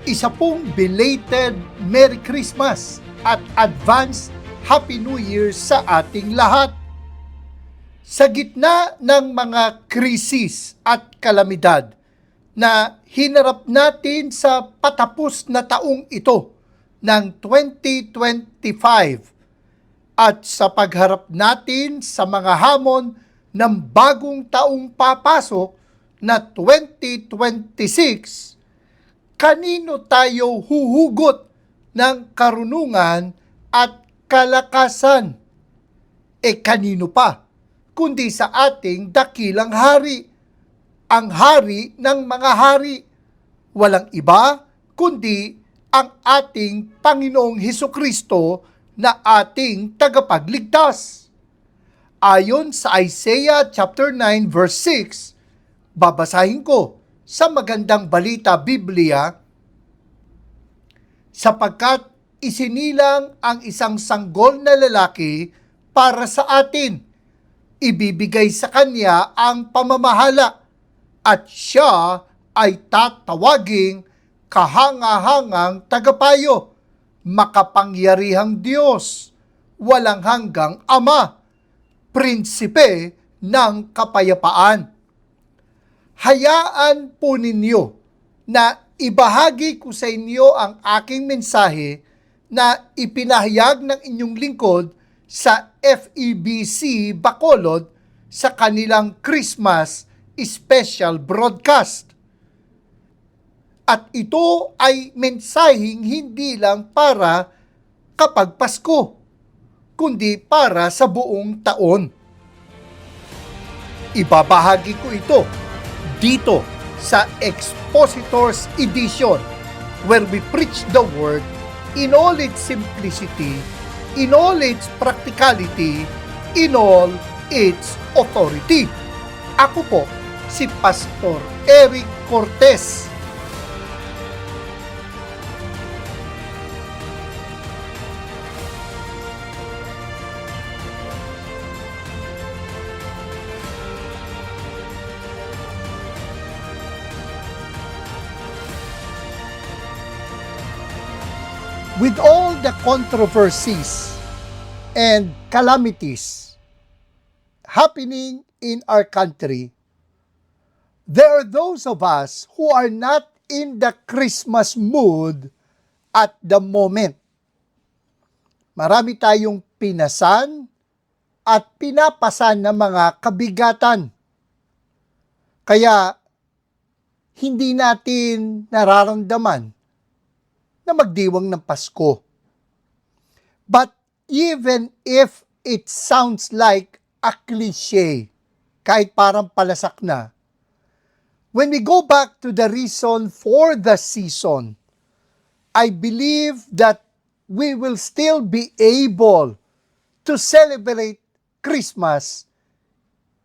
Isa pong belated Merry Christmas at advance Happy New Year sa ating lahat. Sa gitna ng mga krisis at kalamidad na hinarap natin sa patapos na taong ito ng 2025 at sa pagharap natin sa mga hamon ng bagong taong papasok na 2026, kanino tayo huhugot ng karunungan at kalakasan? Kanino pa, kundi sa ating dakilang hari, ang hari ng mga hari. Walang iba kundi ang ating Panginoong Hesukristo na ating tagapagligtas. Ayon sa Isaiah chapter 9 verse 6, babasahin ko sa Magandang Balita Biblia, sapagkat isinilang ang isang sanggol na lalaki para sa atin. Ibibigay sa kanya ang pamamahala at siya ay tatawaging kahanga-hangang tagapayo, makapangyarihang Diyos, walang hanggang Ama, prinsipe ng kapayapaan. Hayaan po ninyo na ibahagi ko sa inyo ang aking mensahe na ipinahayag ng inyong lingkod sa FEBC Bacolod sa kanilang Christmas special broadcast. At ito ay mensaheng hindi lang para kapag Pasko, kundi para sa buong taon. Ibabahagi ko ito dito sa Expositors Edition, where we preach the Word in all its simplicity, in all its practicality, in all its authority. Ako po si Pastor Eric Cortez. With all the controversies and calamities happening in our country, there are those of us who are not in the Christmas mood at the moment. Marami tayong pinasan at pinapasan ng mga kabigatan. Kaya hindi natin nararamdaman na magdiwang ng Pasko. But even if it sounds like a cliche, kahit parang palasak na, when we go back to the reason for the season, I believe that we will still be able to celebrate Christmas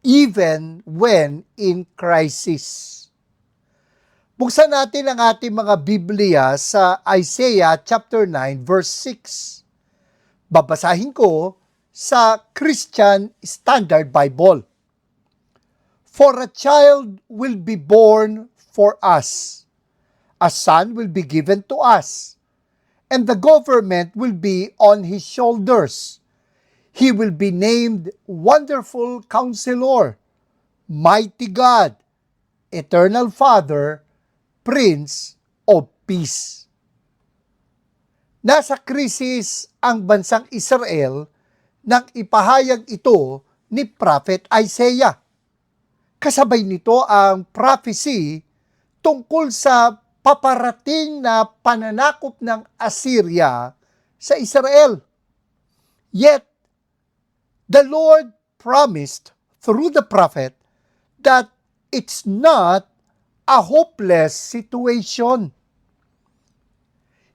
even when in crisis. Buksan natin ang ating mga Biblia sa Isaiah chapter 9 verse 6. Babasahin ko sa Christian Standard Bible. For a child will be born for us, a son will be given to us, and the government will be on his shoulders. He will be named Wonderful Counselor, Mighty God, Eternal Father, Prince of Peace. Nasa krisis ang bansang Israel nang ipahayag ito ni Prophet Isaiah. Kasabay nito ang prophecy tungkol sa paparating na pananakop ng Assyria sa Israel. Yet, the Lord promised through the prophet that it's not a hopeless situation.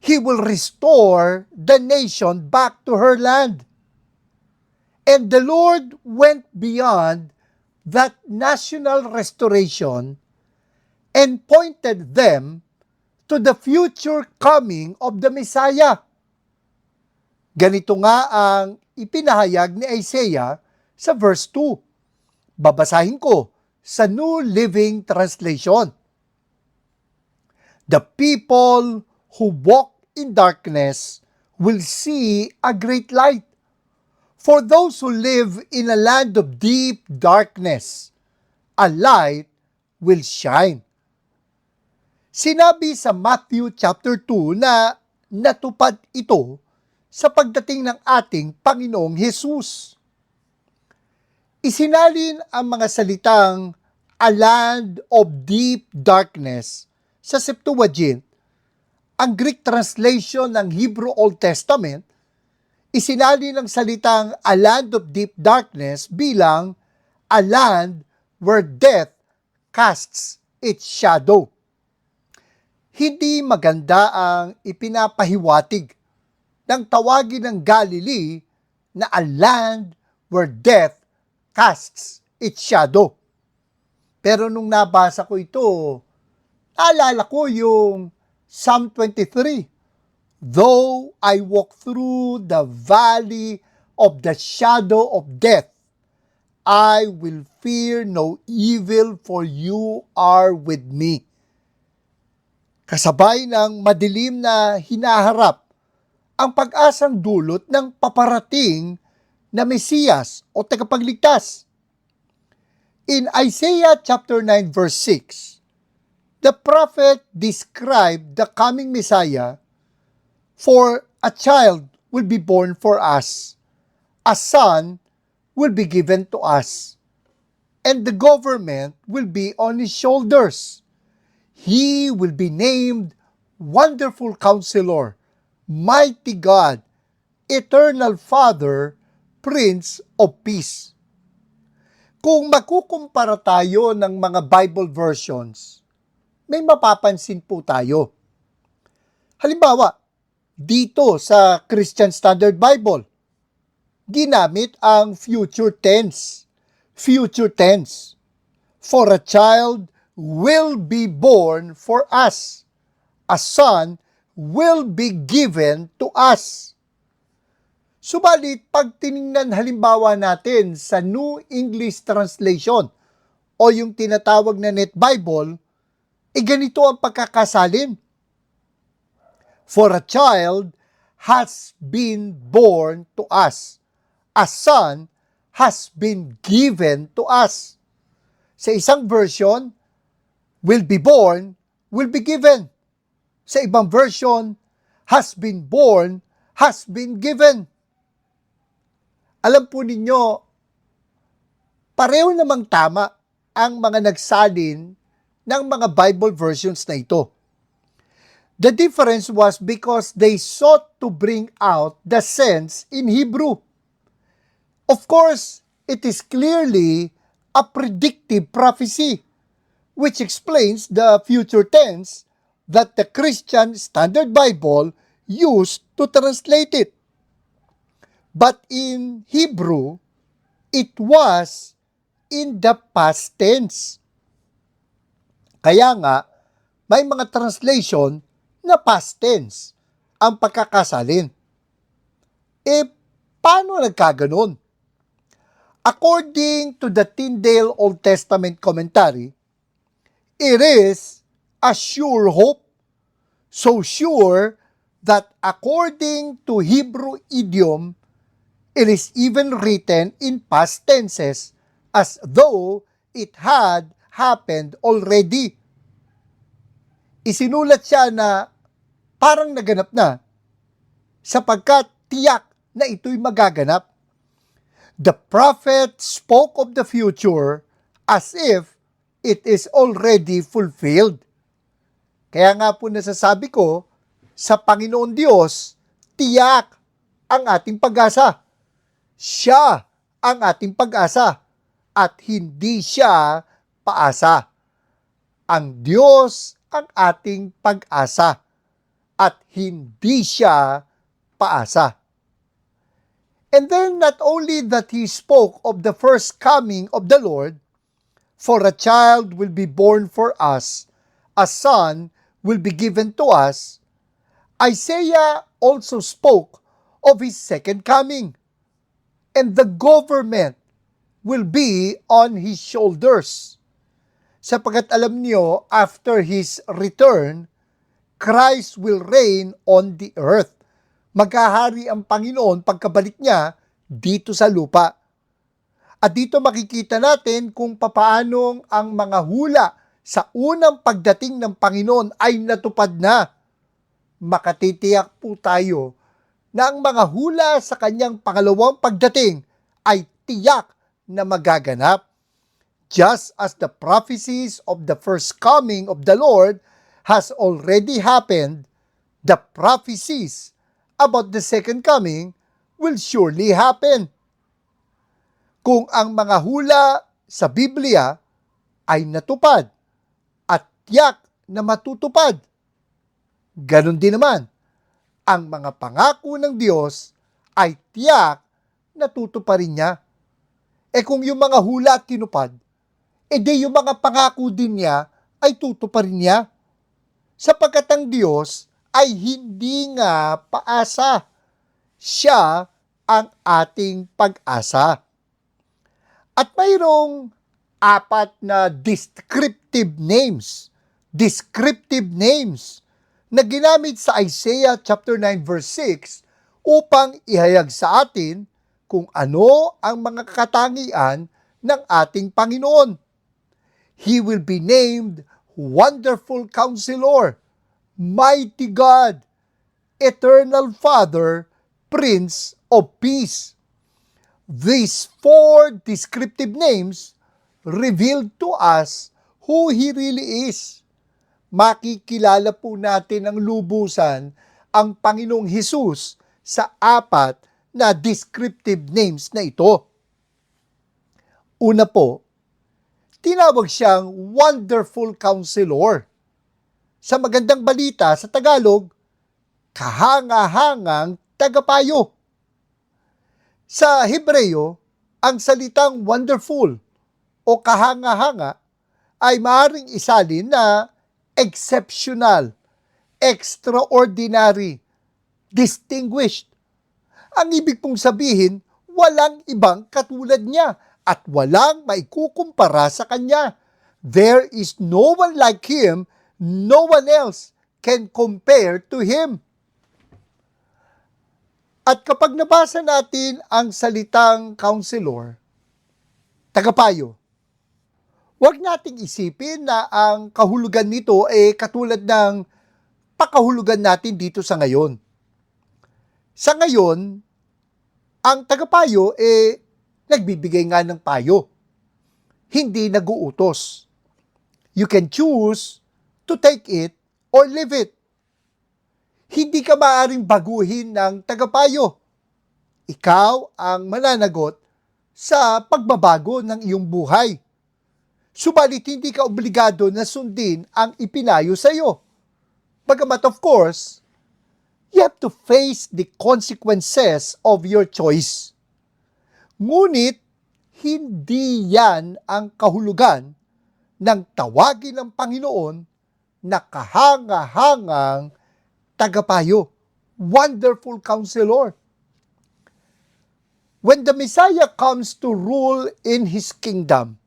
He will restore the nation back to her land. And the Lord went beyond that national restoration and pointed them to the future coming of the Messiah. Ganito nga ang ipinahayag ni Isaiah sa verse 2. Babasahin ko sa New Living Translation. The people who walk in darkness will see a great light. For those who live in a land of deep darkness, a light will shine. Sinabi sa Matthew chapter 2 na natupad ito sa pagdating ng ating Panginoong Hesus. Isinalin ang mga salitang a land of deep darkness sa Septuagint, ang Greek translation ng Hebrew Old Testament. Isinalin ang salitang a land of deep darkness bilang a land where death casts its shadow. Hindi maganda ang ipinapahiwatig ng tawagin ng Galilee na a land where death casts its shadow. Pero nung nabasa ko ito, naalala ko yung Psalm 23. Though I walk through the valley of the shadow of death, I will fear no evil, for you are with me. Kasabay ng madilim na hinaharap ang pag-asang dulot ng paparating na Mesiyas o tagapagligtas. In Isaiah chapter 9 verse 6, the prophet described the coming Messiah. For a child will be born for us, a son will be given to us, and the government will be on his shoulders. He will be named Wonderful Counselor, Mighty God, Eternal Father, Prince of Peace. Kung makukumpara tayo ng mga Bible versions, may mapapansin po tayo. Halimbawa, dito sa Christian Standard Bible, ginamit ang future tense. Future tense. For a child will be born for us. A son will be given to us. Subalit, pag tiningnan halimbawa natin sa New English Translation o yung tinatawag na Net Bible, ganito ang pagkakasalin. For a child has been born to us. A son has been given to us. Sa isang version, will be born, will be given. Sa ibang version, has been born, has been given. Alam po ninyo, pareho namang tama ang mga nagsalin ng mga Bible versions na ito. The difference was because they sought to bring out the sense in Hebrew. Of course, it is clearly a predictive prophecy, which explains the future tense that the Christian Standard Bible used to translate it. But in Hebrew, it was in the past tense. Kaya nga, may mga translation na past tense ang pagkakasalin. Paano nagkaganon? According to the Tyndale Old Testament commentary, it is a sure hope, so sure that according to Hebrew idiom, it is even written in past tenses as though it had happened already. Isinulat siya na parang naganap na sapagkat tiyak na ito'y magaganap. The prophet spoke of the future as if it is already fulfilled. Kaya nga po nasasabi ko, sa Panginoon Diyos, tiyak ang ating pag-asa. Siya ang ating pag-asa at hindi siya paasa. Ang Diyos ang ating pag-asa at hindi siya paasa. And then not only that he spoke of the first coming of the Lord, for a child will be born for us, a son will be given to us, Isaiah also spoke of his second coming, and the government will be on his shoulders. Sapagkat alam niyo, after his return, Christ will reign on the earth. Maghahari ang Panginoon pagkabalik niya dito sa lupa. At dito makikita natin kung papaanong ang mga hula sa unang pagdating ng Panginoon ay natupad na. Makatitiyak po tayo na ang mga hula sa kanyang pangalawang pagdating ay tiyak na magaganap. Just as the prophecies of the first coming of the Lord has already happened, the prophecies about the second coming will surely happen. Kung ang mga hula sa Biblia ay natupad at tiyak na matutupad, ganon din naman, ang mga pangako ng Diyos ay tiyak na tutuparin niya. Kung yung mga hula tinupad, di yung mga pangako din niya ay tutuparin niya. Sapagkat ang Diyos ay hindi nga paasa. Siya ang ating pag-asa. At mayroong 4 na descriptive names na ginamit sa Isaiah chapter 9 verse 6 upang ihayag sa atin kung ano ang mga katangian ng ating Panginoon. He will be named Wonderful Counselor, Mighty God, Eternal Father, Prince of Peace. These 4 descriptive names reveal to us who He really is. Makikilala po natin ng lubusan ang Panginoong Hesus sa 4 na descriptive names na ito. Una po, tinawag siyang Wonderful Counselor. Sa magandang balita sa Tagalog, kahanga-hangang tagapayo. Sa Hebreo, ang salitang wonderful o kahanga-hanga ay maaaring isalin na exceptional, extraordinary, distinguished. Ang ibig pong sabihin, walang ibang katulad niya at walang maikukumpara sa kanya. There is no one like Him, no one else can compare to Him. At kapag nabasa natin ang salitang counselor, tagapayo, huwag nating isipin na ang kahulugan nito ay katulad ng pakahulugan natin dito sa ngayon. Sa ngayon, ang tagapayo nagbibigay nga ng payo, hindi nag-uutos. You can choose to take it or leave it. Hindi ka maaaring baguhin ng tagapayo. Ikaw ang mananagot sa pagbabago ng iyong buhay. Subalit hindi ka obligado na sundin ang ipinayo sa iyo. Bagamat of course, you have to face the consequences of your choice. Ngunit, hindi yan ang kahulugan ng tawagin ng Panginoon na kahanga-hangang tagapayo, Wonderful Counselor. When the Messiah comes to rule in His kingdom,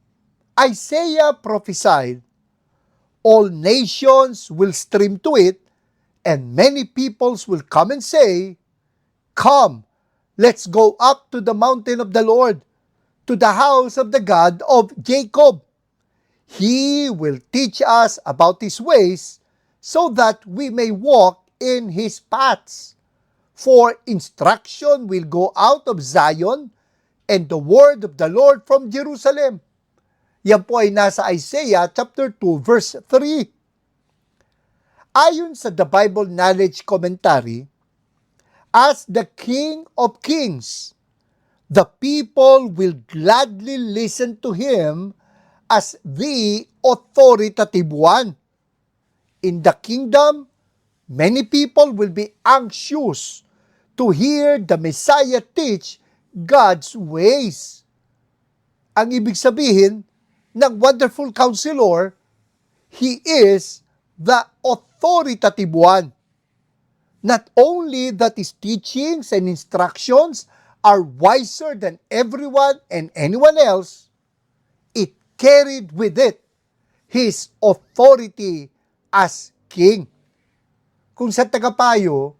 Isaiah prophesied, all nations will stream to it, and many peoples will come and say, come, let's go up to the mountain of the Lord, to the house of the God of Jacob. He will teach us about His ways, so that we may walk in His paths. For instruction will go out of Zion, and the word of the Lord from Jerusalem. Yan po ay nasa Isaiah chapter 2 verse 3. Ayon sa The Bible Knowledge Commentary, as the King of Kings, the people will gladly listen to Him as the authoritative one. In the kingdom, many people will be anxious to hear the Messiah teach God's ways. Ang ibig sabihin ng Wonderful Counselor, He is the authoritative one. Not only that His teachings and instructions are wiser than everyone and anyone else, it carried with it His authority as King. kung sa tagapayo,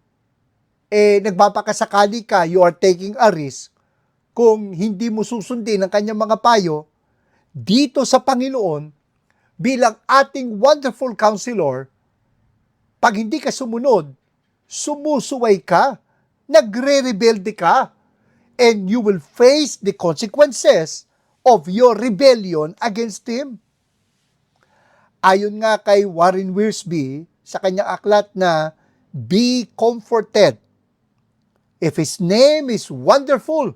nagpapakasakali ka, you are taking a risk, kung hindi mo susundin ang kanyang mga payo, dito sa Panginoon, bilang ating wonderful counselor, pag hindi ka sumunod, sumusuway ka, nagre-rebelde ka, and you will face the consequences of your rebellion against Him. Ayon nga kay Warren Wiersbe, sa kanyang aklat na Be Comforted, if His name is wonderful,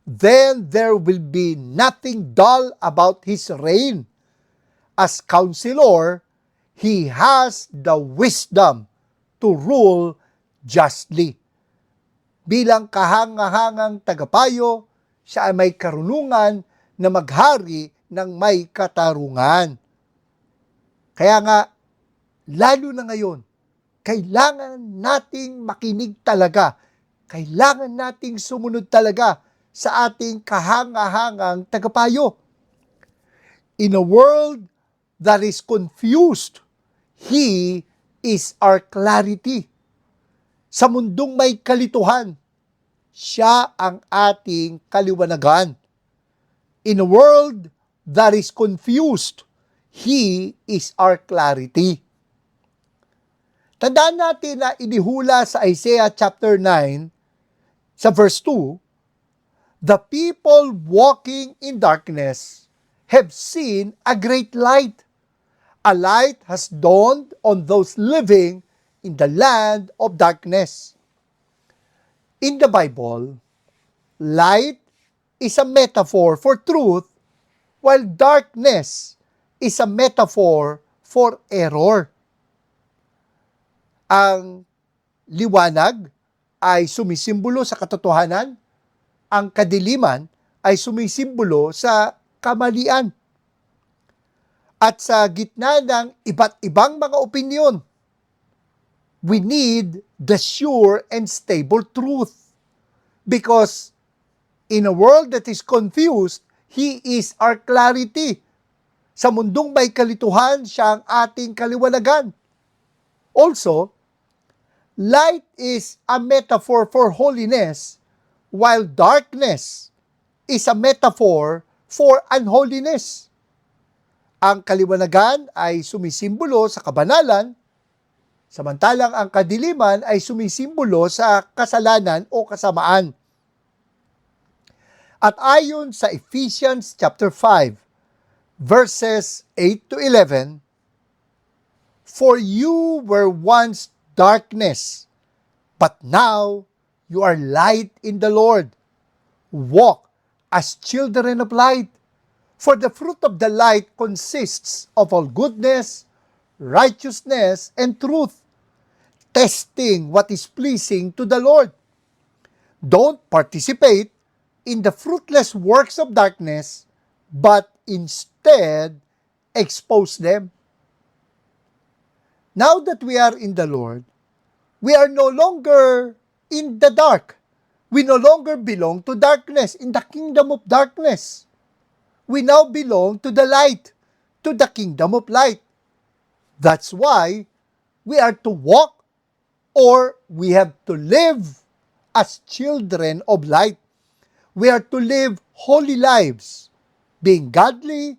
then there will be nothing dull about His reign. As counselor, He has the wisdom to rule justly. Bilang kahangahangang tagapayo, siya ay may karunungan na maghari ng may katarungan. Kaya nga, lalo na ngayon, kailangan nating makinig talaga. Kailangan nating sumunod talaga sa ating kahangahangang tagapayo. In a world that is confused, He is our clarity. Sa mundong may kalituhan, siya ang ating kaliwanagan. In a world that is confused, He is our clarity. Tandaan natin na inihula sa Isaiah chapter 9, sa verse 2, the people walking in darkness have seen a great light. A light has dawned on those living in the land of darkness. In the Bible, light is a metaphor for truth, while darkness is a metaphor for error. Ang liwanag ay sumisimbolo sa katotohanan, ang kadiliman ay sumisimbolo sa kamalian. At sa gitna ng iba't ibang mga opinyon, we need the sure and stable truth. Because in a world that is confused, He is our clarity. Sa mundong may kalituhan, siya ang ating kaliwanagan. Also, light is a metaphor for holiness, while darkness is a metaphor for unholiness. Ang kaliwanagan ay sumisimbolo sa kabanalan, samantalang ang kadiliman ay sumisimbolo sa kasalanan o kasamaan. At ayon sa Ephesians chapter 5, verses 8 to 11, for you were once darkness, but now you are light in the Lord. Walk as children of light, for the fruit of the light consists of all goodness, righteousness, and truth, testing what is pleasing to the Lord. Don't participate in the fruitless works of darkness, but instead expose them. Now that we are in the Lord, we are no longer in the dark. We no longer belong to darkness, in the kingdom of darkness. We now belong to the light, to the kingdom of light. That's why we are to walk, or we have to live as children of light. We are to live holy lives, being godly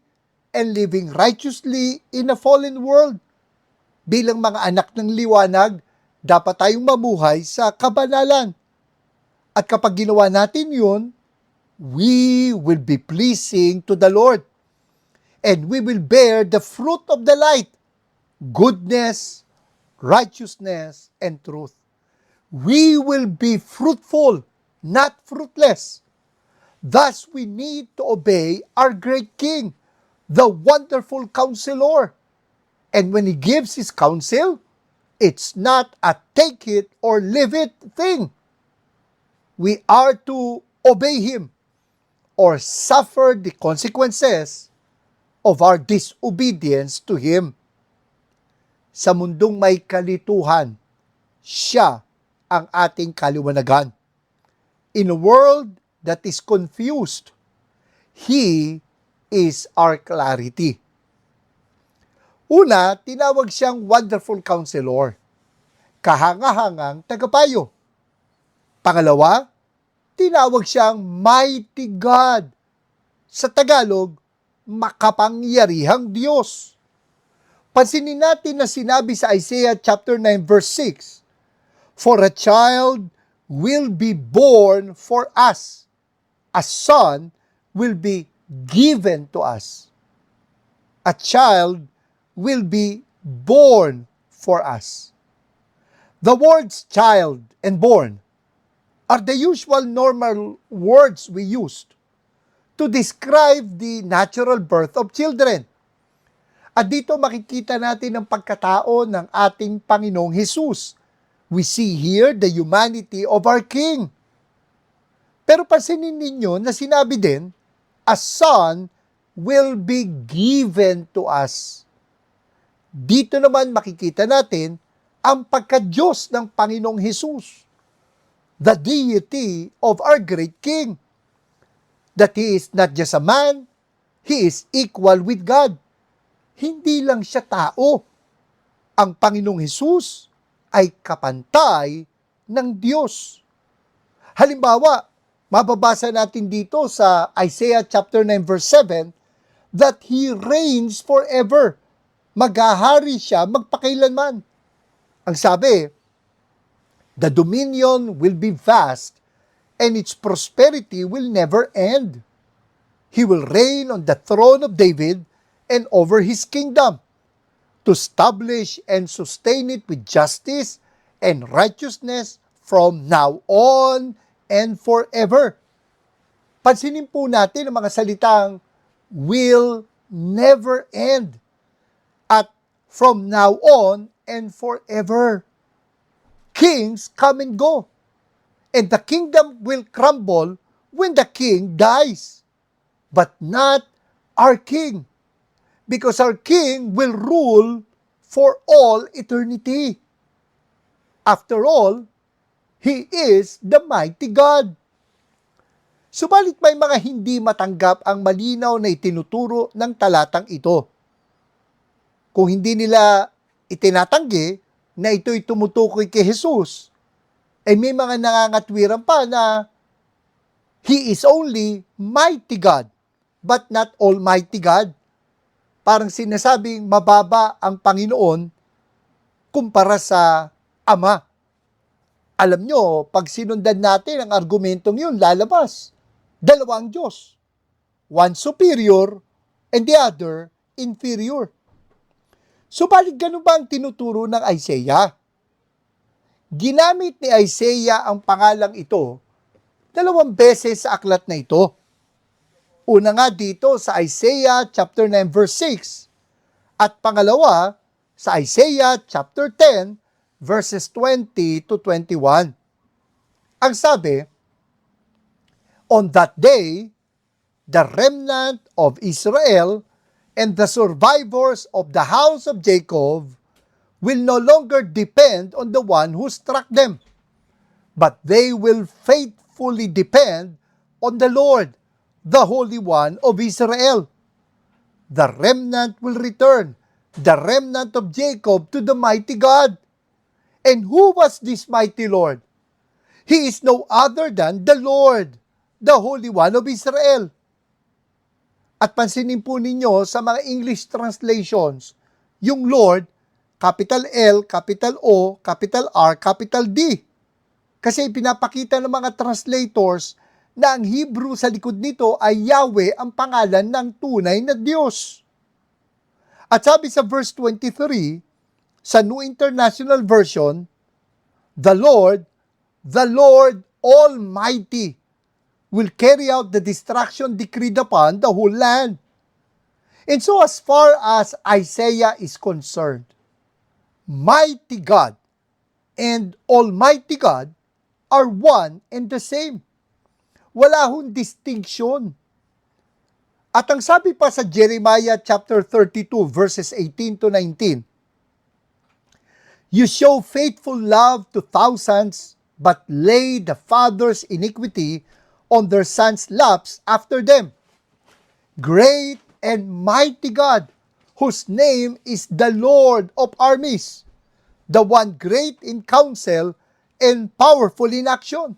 and living righteously in a fallen world. Bilang mga anak ng liwanag, dapat tayong mamuhay sa kabanalan. At kapag ginawa natin yun, we will be pleasing to the Lord. And we will bear the fruit of the light, goodness, righteousness, and truth. We will be fruitful, not fruitless. Thus, we need to obey our great King, the wonderful counselor. And when He gives His counsel, it's not a take it or leave it thing. We are to obey Him or suffer the consequences of our disobedience to Him. Sa mundong may kalituhan, siya ang ating kaliwanagan. In a world that is confused, He is our clarity. Una, tinawag siyang wonderful counselor. kahangahangang tagapayo. Pangalawa, tinawag siyang Mighty God. Sa Tagalog, makapangyarihang Diyos. Pansinin natin na sinabi sa Isaiah chapter 9 verse 6, "For a child will be born for us, a son will be given to us." A child will be born for us. The words child and born are the usual normal words we used to describe the natural birth of children. At dito makikita natin ang pagkatao ng ating Panginoong Hesus. We see here the humanity of our King. Pero pansinin ninyo na sinabi din, a son will be given to us. Dito naman makikita natin ang pagka-Diyos ng Panginoong Hesus, the deity of our great King. That He is not just a man, He is equal with God. Hindi lang siya tao. Ang Panginoong Hesus ay kapantay ng Diyos. Halimbawa, mababasa natin dito sa Isaiah chapter 9 verse 7 that He reigns forever. Maghahari siya magpakailanman. Ang sabi, the dominion will be vast and its prosperity will never end. He will reign on the throne of David and over his kingdom, to establish and sustain it with justice and righteousness from now on and forever. Pansinin po natin ang mga salitang will never end at from now on and forever. Kings come and go, and the kingdom will crumble when the king dies, but not our King, because our King will rule for all eternity. After all, He is the mighty God. Subalit may mga hindi matanggap ang malinaw na itinuturo ng talatang ito. Kung hindi nila itinatanggi na ito'y tumutukoy kay Jesus, ay may mga nangangatwiran pa na He is only mighty God, but not almighty God. Parang sinasabing mababa ang Panginoon kumpara sa Ama. Alam nyo, pag sinundan natin ang argumentong yun, lalabas. Dalawang Diyos. One superior and the other inferior. Subalit ganun ba ang tinuturo ng Isaiah? Ginamit ni Isaiah ang pangalang ito 2 beses sa aklat na ito. Una nga dito sa Isaiah chapter 9 verse 6 at pangalawa sa Isaiah chapter 10 verses 20 to 21. Ang sabi, "On that day, the remnant of Israel and the survivors of the house of Jacob will no longer depend on the one who struck them, but they will faithfully depend on the Lord, the Holy One of Israel. The remnant will return, the remnant of Jacob, to the mighty God." And who was this mighty Lord? He is no other than the Lord, the Holy One of Israel. At pansinin po ninyo sa mga English translations, yung Lord, capital L, capital O, capital R, capital D. Kasi pinapakita ng mga translators na ang Hebrew sa likod nito ay Yahweh ang pangalan ng tunay na Diyos. At sabi sa verse 23, sa New International Version, the Lord Almighty, will carry out the destruction decreed upon the whole land. And so as far as Isaiah is concerned, mighty God and Almighty God are one and the same. Wala hong distinction. At ang sabi pa sa Jeremiah chapter 32 verses 18 to 19, "You show faithful love to thousands, but lay the father's iniquity on their sons' laps after them. Great and mighty God, whose name is the Lord of armies, the one great in counsel and powerful in action.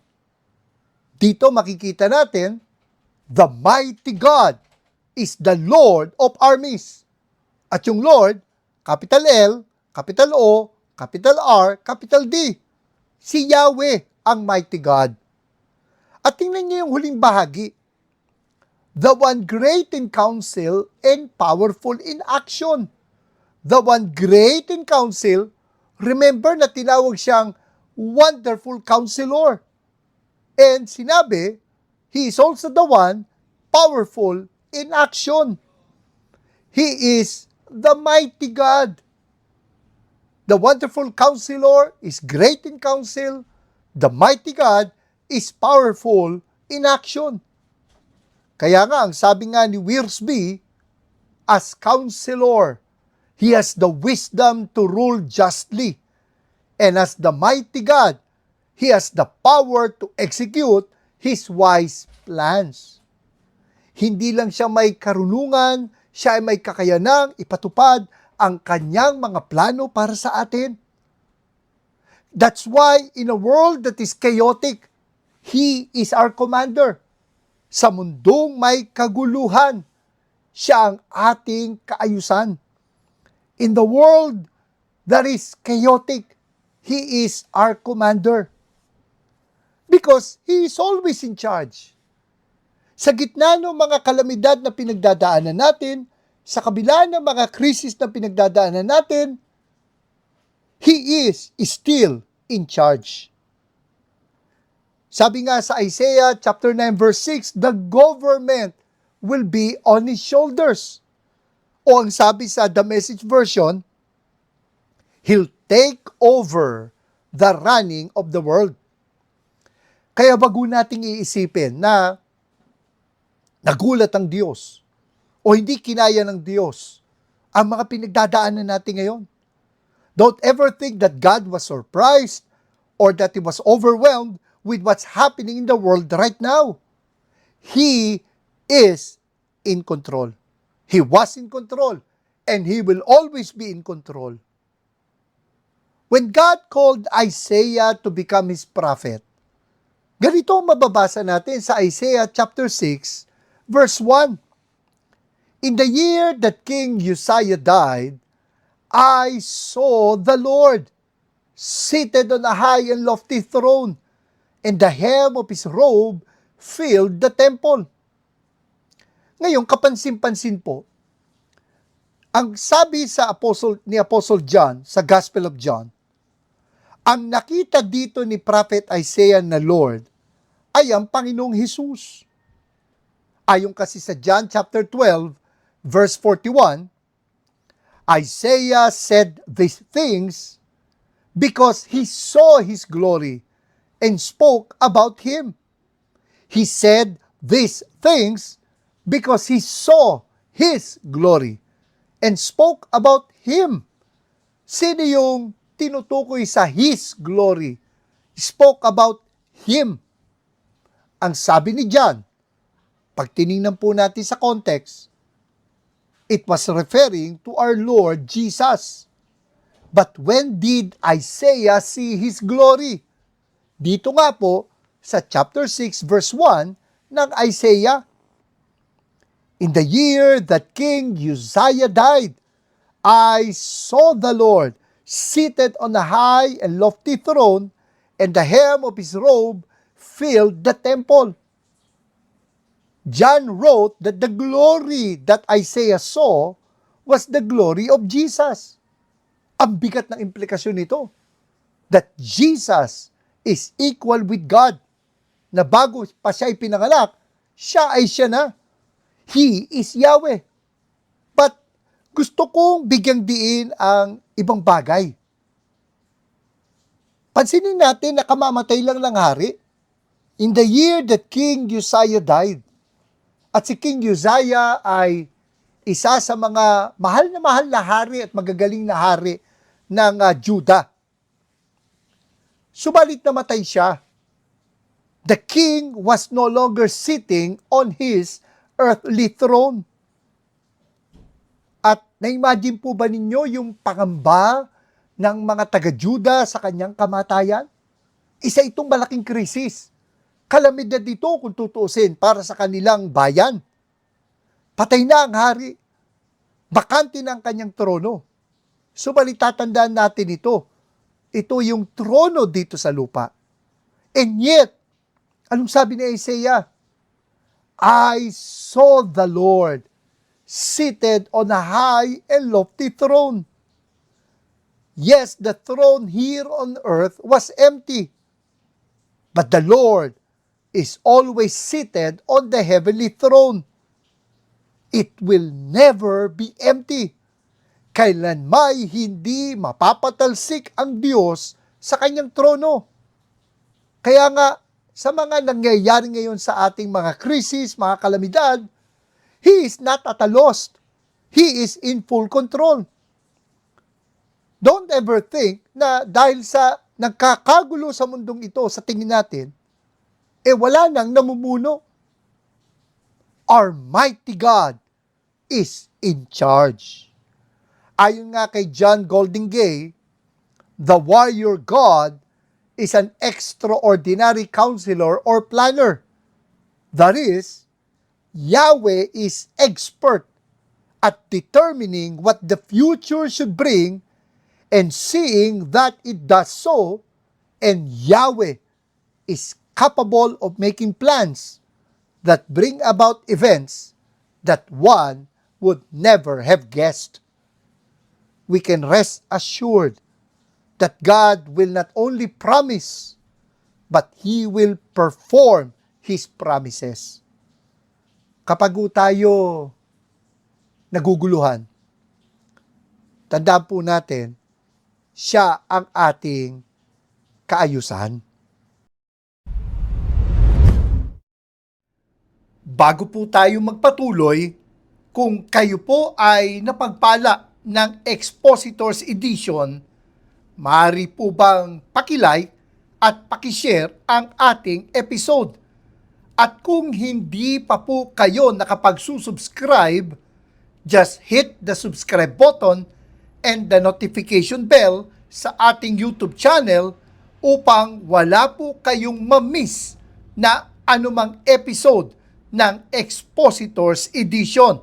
Dito makikita natin, the mighty God is the Lord of armies. At yung Lord, capital L, capital O, capital R, capital D. Si Yahweh ang mighty God. At tingnan niyo yung huling bahagi. The one great in counsel and powerful in action. The one great in counsel, remember na tinawag siyang Wonderful Counselor. And sinabi, He is also the one powerful in action. He is the mighty God. The Wonderful Counselor is great in counsel. The mighty God is powerful in action. Kaya nga, ang sabi nga ni Wiersbe, as counselor, He has the wisdom to rule justly. And as the mighty God, He has the power to execute His wise plans. Hindi lang siya may karunungan, siya ay may kakayanang ipatupad ang kanyang mga plano para sa atin. That's why in a world that is chaotic, He is our commander. Sa mundong may kaguluhan, siya ang ating kaayusan. In the world that is chaotic, He is our commander. Because He is always in charge. Sa gitna ng mga kalamidad na pinagdadaanan natin, sa kabila ng mga krisis na pinagdadaanan natin, He is still in charge. Sabi nga sa Isaiah chapter 9 verse 6, the government will be on His shoulders. O ang sabi sa The Message version, He'll take over the running of the world. Kaya bago nating iisipin na nagulat ang Diyos o hindi kinaya ng Diyos ang mga pinagdadaanan natin ngayon. Don't ever think that God was surprised or that He was overwhelmed with what's happening in the world right now. He is in control. He was in control, and He will always be in control. When God called Isaiah to become His prophet, ganito ang mababasa natin sa Isaiah chapter 6, verse 1. In the year that King Uzziah died, I saw the Lord seated on a high and lofty throne, and the hem of His robe filled the temple. Ngayon, kapansin-pansin po, ang sabi sa Apostle John, sa Gospel of John, ang nakita dito ni Prophet Isaiah na Lord ay ang Panginoong Hesus. Ayon kasi sa John chapter 12, verse 41, Isaiah said these things because he saw His glory and spoke about Him. He said these things because he saw His glory and spoke about Him. Sino yung tinutukoy sa His glory? Spoke about Him. Ang sabi ni John, pag tinignan po natin sa context, it was referring to our Lord Jesus. But when did Isaiah see His glory? Dito nga po sa chapter 6 verse 1 ng Isaiah. In the year that King Uzziah died, I saw the Lord seated on a high and lofty throne, and the hem of His robe filled the temple. John wrote that the glory that Isaiah saw was the glory of Jesus. Ang bigat ng implikasyon nito, that Jesus is equal with God, na bago pa siya ipinanganak, siya ay siya na. He is Yahweh. But gusto kong bigyang diin ang ibang bagay. Pansinin natin na kamamatay lang ng hari. In the year that King Uzziah died, at si King Uzziah ay isa sa mga mahal na hari at magagaling na hari ng Judah. Subalit namatay siya. The king was no longer sitting on his earthly throne. At na-imagine po ba ninyo yung pangamba ng mga taga-Juda sa kanyang kamatayan? Isa itong malaking krisis. Kalamidad dito kung tutuusin para sa kanilang bayan. Patay na ang hari. Bakante na ang kanyang trono. Subalit tatandaan natin ito. Ito yung trono dito sa lupa. And yet, anong sabi ni Isaiah? I saw the Lord seated on a high and lofty throne. Yes, the throne here on earth was empty. But the Lord is always seated on the heavenly throne. It will never be empty. Kailanmay hindi mapapatalsik ang Diyos sa kanyang trono. Kaya nga, sa mga nangyayari ngayon sa ating mga krisis, mga kalamidad, He is not at a loss. He is in full control. Don't ever think na dahil sa nagkakagulo sa mundong ito sa tingin natin, wala nang namumuno. Our mighty God is in charge. Ayon nga kay John Goldingay, the warrior God is an extraordinary counselor or planner. That is, Yahweh is expert at determining what the future should bring and seeing that it does so, and Yahweh is capable of making plans that bring about events that one would never have guessed. We can rest assured that God will not only promise, but He will perform His promises. Kapag tayo naguguluhan, tandaan po natin, siya ang ating kaayusan. Bago po tayo magpatuloy, kung kayo po ay napagpala ng Expositors Edition, maaari po bang pakilike at pakishare ang ating episode? At kung hindi pa po kayo nakapagsusubscribe, just hit the subscribe button and the notification bell sa ating YouTube channel upang wala po kayong ma-miss na anumang episode ng Expositors Edition.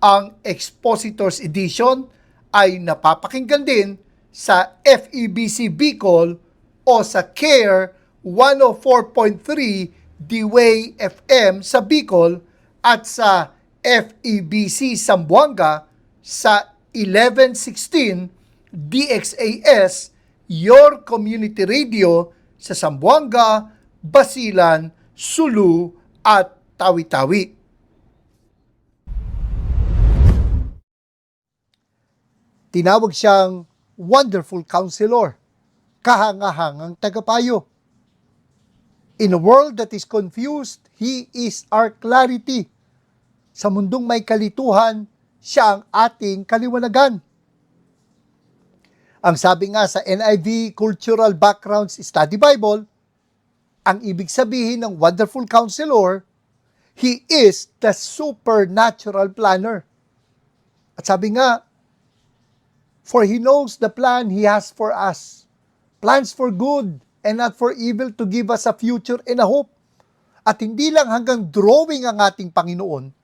Ang Expositors Edition ay napapakinggan din sa FEBC Bicol o sa CARE 104.3 D-Way FM sa Bicol at sa FEBC Zamboanga sa 1116 DXAS, your community radio sa Zamboanga, Basilan, Sulu at Tawi-Tawi. Tinawag siyang Wonderful Counselor, kahangahangang tagapayo. In a world that is confused, He is our clarity. Sa mundong may kalituhan, siya ang ating kaliwanagan. Ang sabi nga sa NIV Cultural Backgrounds Study Bible, ang ibig sabihin ng Wonderful Counselor, He is the supernatural planner. At sabi nga, for He knows the plan He has for us, plans for good and not for evil, to give us a future and a hope. At hindi lang hanggang drawing ang ating Panginoon,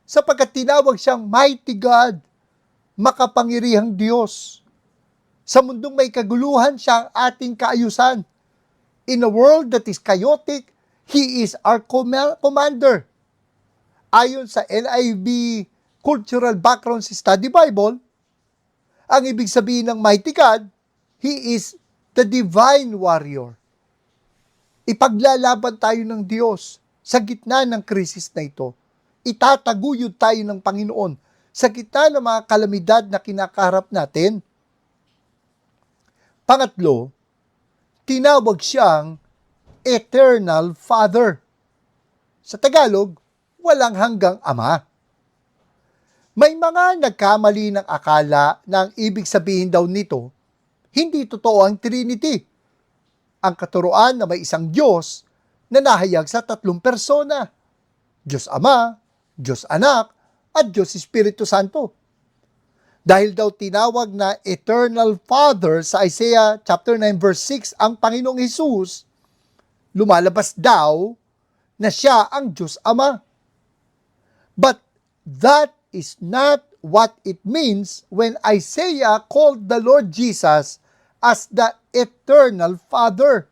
sapagkat tinawag siyang Mighty God, makapangyarihang Diyos. Sa mundong may kaguluhan, siya ang ating kaayusan. In a world that is chaotic, He is our commander. Ayon sa NIV Cultural Backgrounds Study Bible, ang ibig sabihin ng Mighty God, He is the divine warrior. Ipaglalaban tayo ng Diyos sa gitna ng krisis na ito. Itataguyod tayo ng Panginoon sa gitna ng mga kalamidad na kinakaharap natin. Pangatlo, tinawag siyang Eternal Father. Sa Tagalog, walang hanggang Ama. May mga nagkamali ng akala na ang ibig sabihin daw nito, hindi totoo ang Trinity. Ang katuruan na may isang Diyos na nahayag sa 3 persona. Diyos Ama, Diyos Anak, at Diyos Espiritu Santo. Dahil daw tinawag na Eternal Father sa Isaiah chapter 9 verse 6 ang Panginoong Hesus, lumalabas daw na siya ang Diyos Ama. But that is not what it means when Isaiah called the Lord Jesus as the Eternal Father.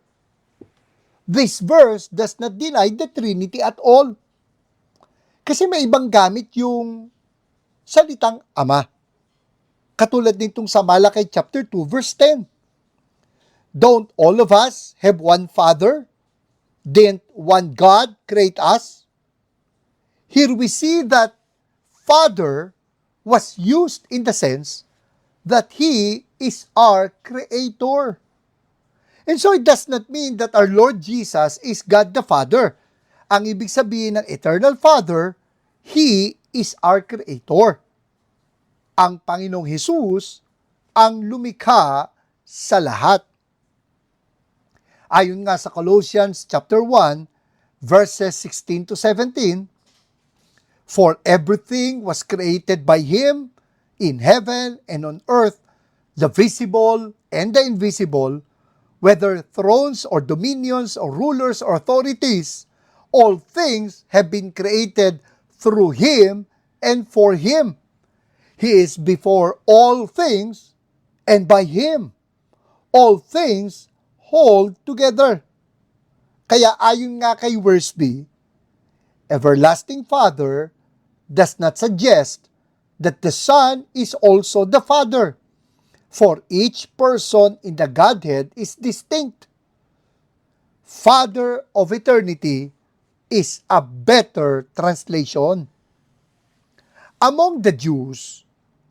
This verse does not deny the Trinity at all. Kasi may ibang gamit yung salitang Ama. Katulad nitong sa Malakay chapter 2 verse 10. Don't all of us have one Father? Didn't one God create us? Here we see that Father was used in the sense that He is our Creator. And so it does not mean that our Lord Jesus is God the Father. Ang ibig sabihin ng Eternal Father, He is our Creator. Ang Panginoong Hesus ang lumikha sa lahat. Ayon nga sa Colossians chapter 1, verses 16 to 17, for everything was created by Him in heaven and on earth, the visible and the invisible, whether thrones or dominions or rulers or authorities, all things have been created through Him and for Him. He is before all things, and by Him all things hold together. Kaya ayon nga kay Wiersbe, Everlasting Father does not suggest that the Son is also the Father, for each person in the Godhead is distinct. Father of eternity is a better translation. Among the Jews,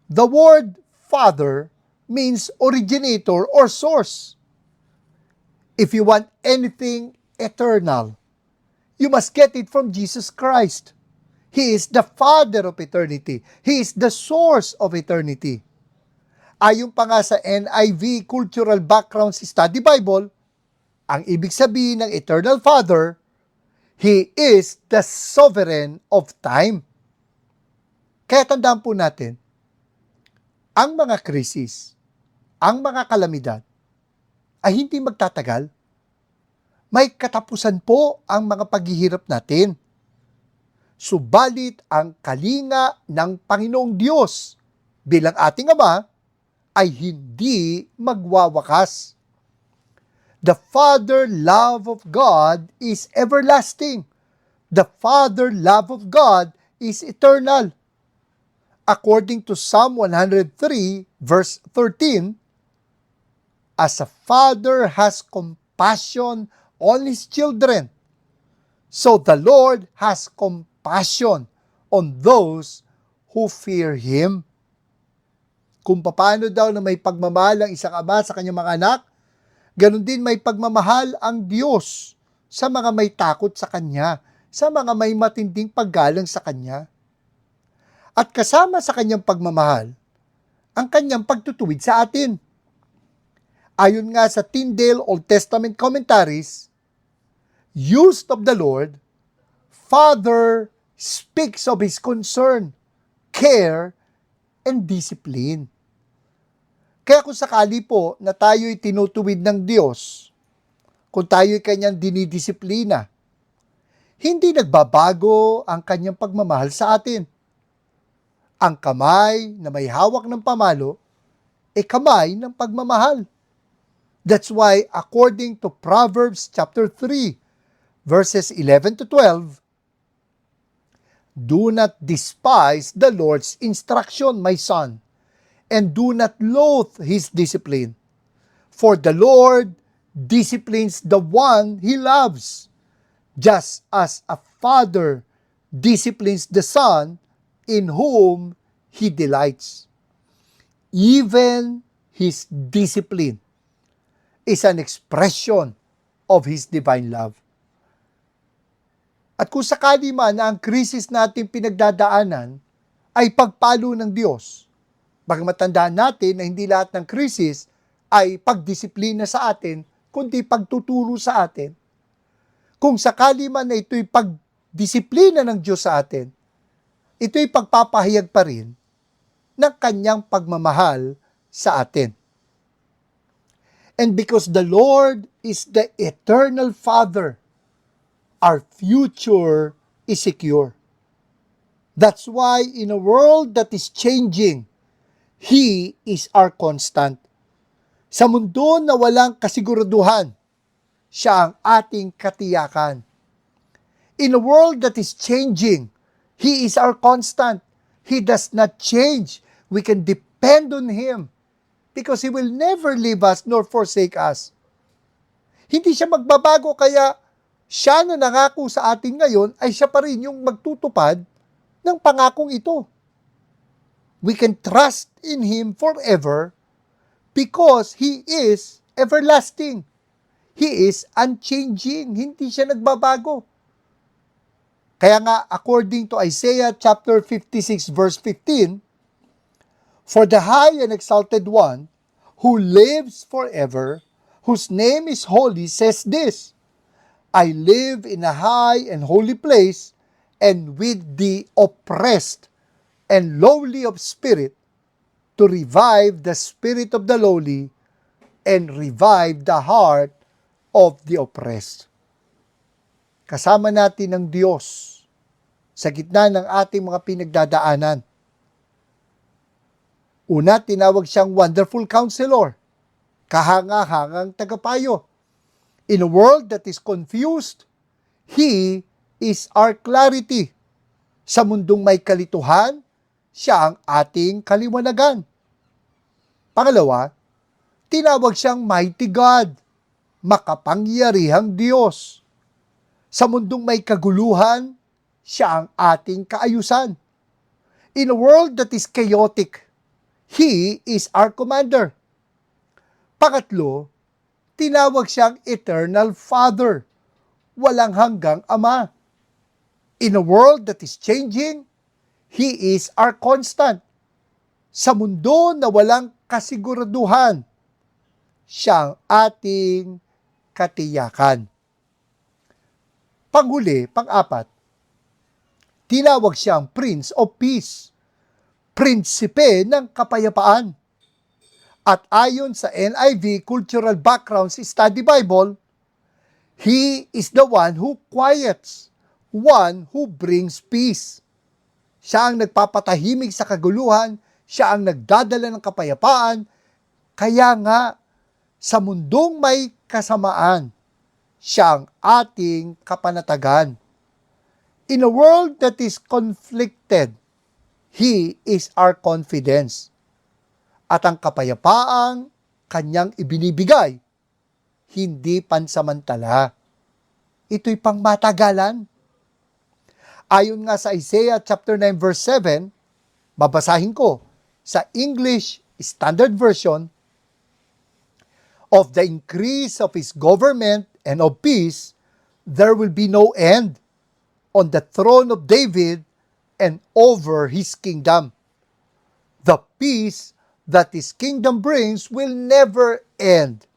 the word Father means originator or source. If you want anything eternal, you must get it from Jesus Christ. He is the Father of eternity. He is the source of eternity. Ayon pa nga sa NIV Cultural Backgrounds Study Bible, ang ibig sabihin ng Eternal Father, He is the sovereign of time. Kaya tandaan po natin, ang mga krisis, ang mga kalamidad, ay hindi magtatagal. May katapusan po ang mga paghihirap natin. Subalit ang kalinga ng Panginoong Diyos bilang ating Ama ay hindi magwawakas. The Father love of God is everlasting. The Father love of God is eternal. According to Psalm 103 verse 13, as a father has compassion on his children, so the Lord has compassion on those who fear Him. Kung paano daw na may pagmamahal ang isang ama sa kanyang mga anak, ganun din may pagmamahal ang Diyos sa mga may takot sa Kanya, sa mga may matinding paggalang sa Kanya. At kasama sa Kanyang pagmamahal, ang Kanyang pagtutuwid sa atin. Ayon nga sa Tyndale Old Testament Commentaries, used of the Lord, Father speaks of His concern, care, and discipline. Kaya kung sakali po na tayo'y tinutuwid ng Diyos, kung tayo'y Kanyang dinidisiplina, hindi nagbabago ang Kanyang pagmamahal sa atin. Ang kamay na may hawak ng pamalo, kamay ng pagmamahal. That's why according to Proverbs chapter 3, verses 11 to 12, do not despise the Lord's instruction, my son, and do not loathe His discipline. For the Lord disciplines the one He loves, just as a father disciplines the son in whom He delights. Even His discipline is an expression of His divine love. At kung sakali man na ang krisis natin pinagdadaanan ay pagpalo ng Diyos, bagamatandaan natin na hindi lahat ng krisis ay pagdisiplina sa atin, kundi pagtuturo sa atin. Kung sakali man na ito'y pagdisiplina ng Diyos sa atin, ito'y pagpapahayag pa rin ng kanyang pagmamahal sa atin. And because the Lord is the eternal Father, our future is secure. That's why in a world that is changing, He is our constant. Sa mundo na walang kasiguraduhan, siya ang ating katiyakan. In a world that is changing, He is our constant. He does not change. We can depend on Him because He will never leave us nor forsake us. Hindi siya magbabago, kaya siya na nangako sa atin ngayon ay siya pa rin yung magtutupad ng pangakong ito. We can trust in Him forever because He is everlasting. He is unchanging. Hindi siya nagbabago. Kaya nga, according to Isaiah chapter 56 verse 15, "For the high and exalted one, who lives forever, whose name is holy, says this, I live in a high and holy place, and with the oppressed and lowly of spirit, to revive the spirit of the lowly, and revive the heart of the oppressed." Kasama natin ng Diyos sa gitna ng ating mga pinagdadaanan. Una, tinawag siyang Wonderful Counselor, kahanga-hangang tagapayo. In a world that is confused, He is our clarity. Sa mundong may kalituhan, siya ang ating kaliwanagan. Pangalawa, tinawag siyang Mighty God, makapangyarihang Diyos. Sa mundong may kaguluhan, siya ang ating kaayusan. In a world that is chaotic, He is our commander. Pangatlo, tinawag siyang Eternal Father, walang hanggang Ama. In a world that is changing, He is our constant. Sa mundo na walang kasiguraduhan, siya ang ating katiyakan. Panghuli, pang-apat, tinawag siyang Prince of Peace, prinsipe ng kapayapaan. At ayon sa NIV Cultural Backgrounds Study Bible, He is the one who quiets, one who brings peace. Siya ang nagpapatahimik sa kaguluhan, siya ang nagdadala ng kapayapaan, kaya nga sa mundong may kasamaan, siya ang ating kapanatagan. In a world that is conflicted, He is our confidence. At ang kapayapaang kanyang ibinibigay, hindi pansamantala. Ito'y pangmatagalan. Ayon nga sa Isaiah chapter 9 verse 7, babasahin ko sa English Standard Version, "Of the increase of His government and of peace, there will be no end on the throne of David and over His kingdom. The peace that His kingdom brings will never end."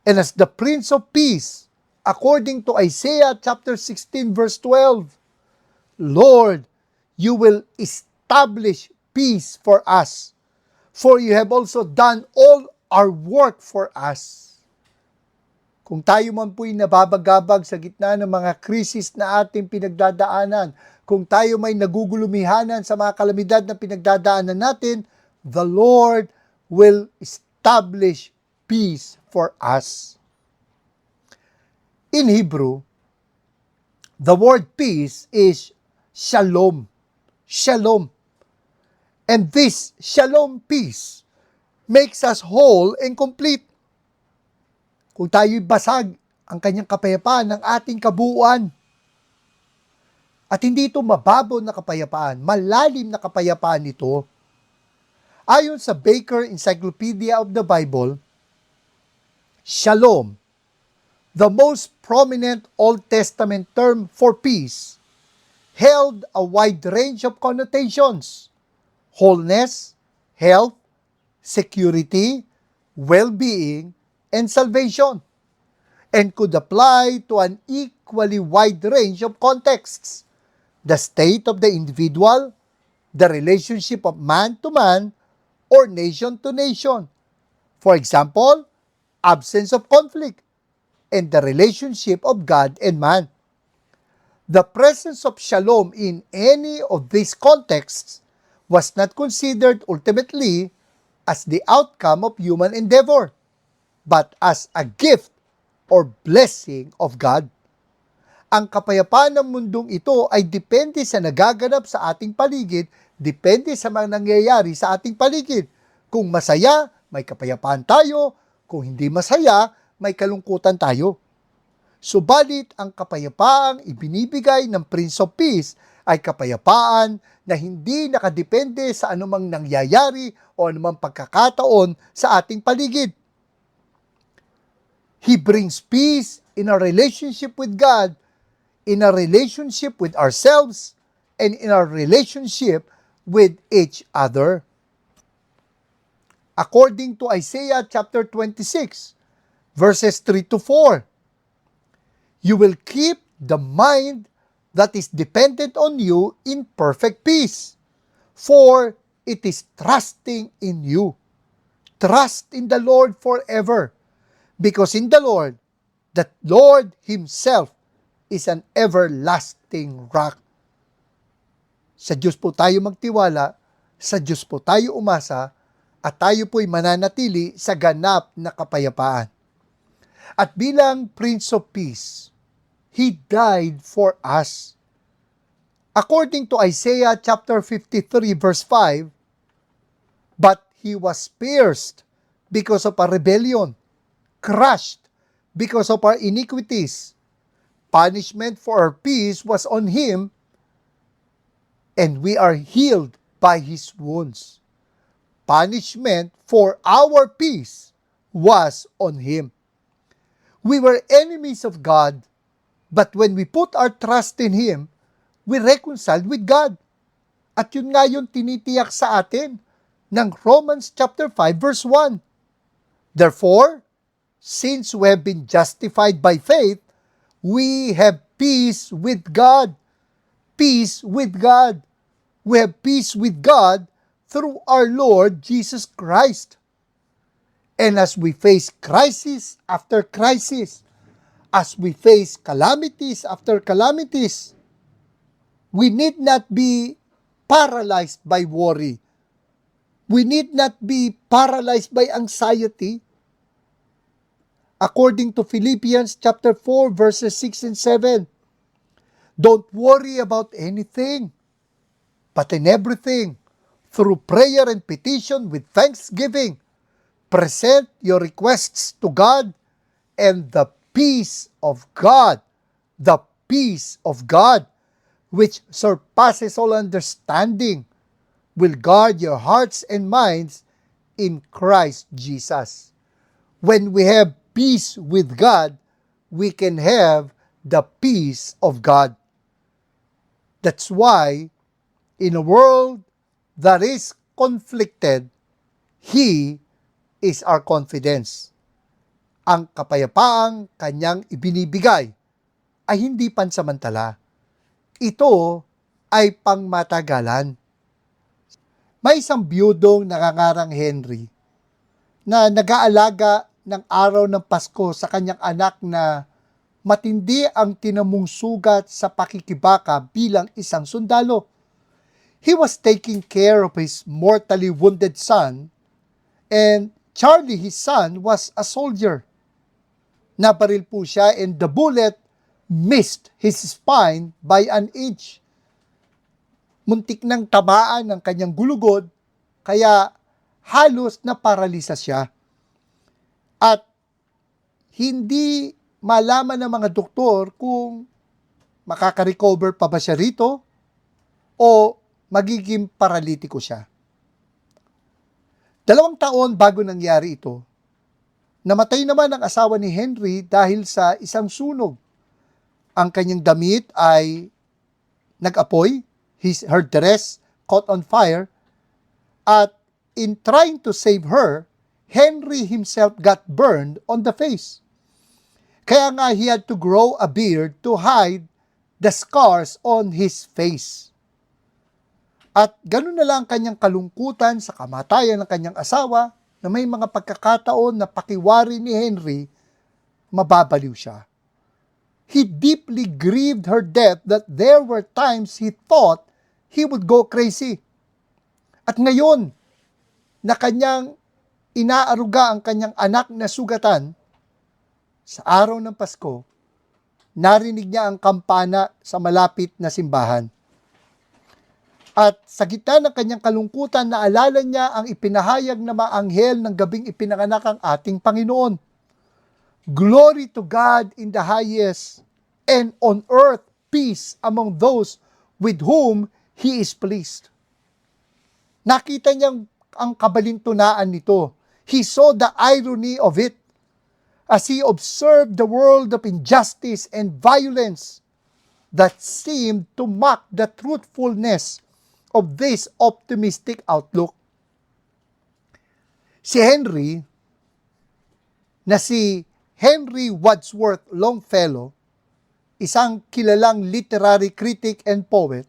And as the Prince of Peace, according to Isaiah chapter 16 verse 12, "Lord, you will establish peace for us, for you have also done all our work for us." Kung tayo man po'y nababagabag sa gitna ng mga krisis na ating pinagdadaanan, kung tayo may nagugulumihanan sa mga kalamidad na pinagdadaanan natin, the Lord will establish peace for us. In Hebrew, the word peace is shalom. Shalom. And this shalom peace makes us whole and complete. Kung tayo'y basag, ang kanyang kapayapaan ng ating kabuuan. At hindi ito mababaw na kapayapaan, malalim na kapayapaan ito. Ayon sa Baker Encyclopedia of the Bible, shalom, the most prominent Old Testament term for peace, held a wide range of connotations: wholeness, health, security, well-being, and salvation, and could apply to an equally wide range of contexts: the state of the individual, the relationship of man to man or nation to nation. For example, absence of conflict and the relationship of God and man. The presence of shalom in any of these contexts was not considered ultimately as the outcome of human endeavor, but as a gift or blessing of God. Ang kapayapaan ng mundong ito ay depende sa nagaganap sa ating paligid, depende sa mga nangyayari sa ating paligid. Kung masaya, may kapayapaan tayo. Kung hindi masaya, may kalungkutan tayo. Subalit ang kapayapaang ibinibigay ng Prince of Peace ay kapayapaan na hindi nakadepende sa anumang nangyayari o anumang pagkakataon sa ating paligid. He brings peace in our relationship with God, in our relationship with ourselves, and in our relationship with each other. According to Isaiah chapter 26, verses 3 to 4, you will keep the mind that is dependent on you in perfect peace, for it is trusting in you. Trust in the Lord forever, because in the Lord Himself is an everlasting rock. Sa Diyos po tayo magtiwala, sa Diyos po tayo umasa, at tayo po'y mananatili sa ganap na kapayapaan. At bilang Prince of Peace, He died for us. According to Isaiah chapter 53 verse 5, but He was pierced because of our rebellion, crushed because of our iniquities. Punishment for our peace was on Him, and we are healed by His wounds. Punishment for our peace was on Him. We were enemies of God, but when we put our trust in Him, we reconciled with God. At yun nga yung tinitiyak sa atin ng Romans chapter 5 verse 1. Therefore, since we have been justified by faith, we have peace with God. Peace with God. We have peace with God through our Lord Jesus Christ. And as we face crisis after crisis, as we face calamities after calamities, we need not be paralyzed by worry. We need not be paralyzed by anxiety. According to Philippians chapter 4 verses 6 and 7, don't worry about anything, but in everything, through prayer and petition with thanksgiving, present your requests to God, and the peace of God, which surpasses all understanding, will guard your hearts and minds in Christ Jesus. When we have peace with God, we can have the peace of God. That's why, in a world that is conflicted, He is our confidence. Ang kapayapaang Kanyang ibinibigay ay hindi pansamantala. Ito ay pangmatagalan. May isang biyudong nakangarang Henry na nag-aalaga ng araw ng Pasko sa kanyang anak na matindi ang tinamong sugat sa pakikibaka bilang isang sundalo. He was taking care of his mortally wounded son, and Charlie, his son, was a soldier. Nabaril po siya and the bullet missed his spine by an inch. Muntik nang tamaan ng kanyang gulugod, kaya halos na paralisa siya. At hindi malaman ng mga doktor kung makaka-recover pa ba siya rito o magiging paralitiko siya. 2 taon bago nangyari ito, namatay naman ang asawa ni Henry dahil sa isang sunog. Ang kanyang damit ay nag-apoy, her dress caught on fire, at in trying to save her, Henry himself got burned on the face. Kaya nga he had to grow a beard to hide the scars on his face. At ganun na lang ang kanyang kalungkutan sa kamatayan ng kanyang asawa na may mga pagkakataon na pakiwari ni Henry, mababaliw siya. He deeply grieved her death that there were times he thought he would go crazy. At ngayon, na kanyang inaaruga ang kanyang anak na sugatan, sa araw ng Pasko, narinig niya ang kampana sa malapit na simbahan. At sa gitna ng kanyang kalungkutan, naalala niya ang ipinahayag na maanghel ng gabing ipinanganak ang ating Panginoon. Glory to God in the highest, and on earth peace among those with whom He is pleased. Nakita niyang ang kabalintunaan nito. He saw the irony of it as he observed the world of injustice and violence that seemed to mock the truthfulness of this optimistic outlook. Si Henry Wadsworth Longfellow, isang kilalang literary critic and poet,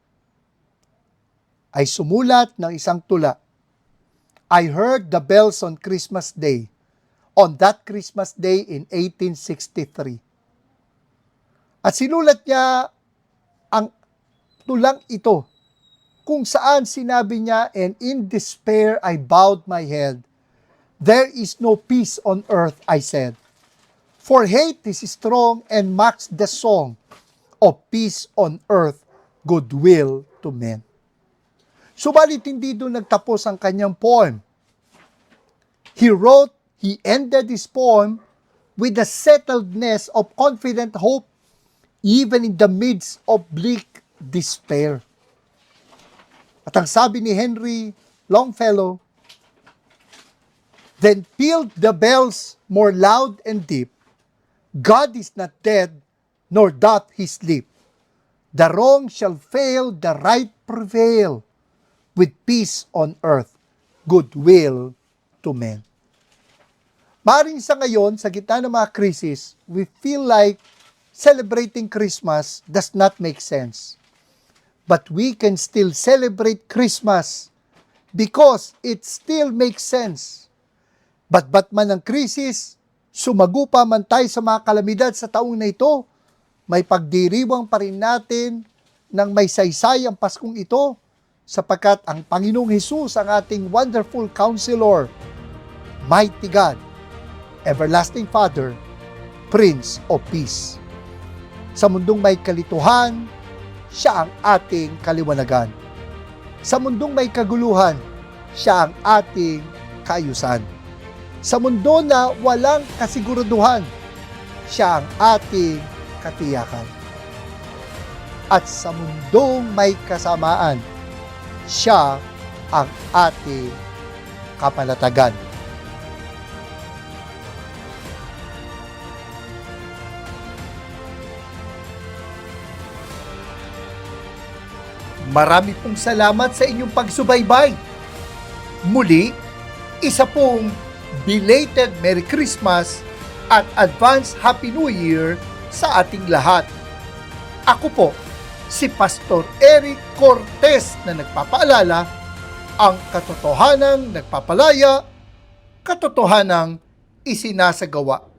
ay sumulat ng isang tula. I heard the bells on Christmas Day, on that Christmas Day in 1863. At sinulat niya ang tulang ito kung saan sinabi niya, and in despair I bowed my head. There is no peace on earth, I said. For hate is strong and mocks the song of peace on earth, goodwill to men. Subalit hindi doon nagtapos ang kanyang poem. He ended his poem with the settledness of confident hope, even in the midst of bleak despair. At ang sabi ni Henry Longfellow, then pealed the bells more loud and deep. God is not dead, nor doth he sleep. The wrong shall fail, the right prevail, with peace on earth, goodwill to men. Maring sa ngayon, sa gitna ng mga krisis, we feel like celebrating Christmas does not make sense. But we can still celebrate Christmas because it still makes sense. Ba't man ang krisis, sumagupa man tayo sa mga kalamidad sa taong na ito, may pagdiriwang pa rin natin ng may saysay ang Paskong ito, sapagkat ang Panginoong Hesus ang ating wonderful counselor, mighty God, everlasting Father, Prince of Peace. Sa mundong may kalituhan, siya ang ating kaliwanagan. Sa mundong may kaguluhan, siya ang ating kaayusan. Sa mundo na walang kasiguraduhan, siya ang ating katiyakan. At sa mundong may kasamaan, siya ang ating kapanatagan. Marami pong salamat sa inyong pagsubaybay. Muli, isa pong belated Merry Christmas at Advance Happy New Year sa ating lahat. Ako po, si Pastor Eric Cortez na nagpapaalala, ang katotohanang nagpapalaya, katotohanang isinasagawa.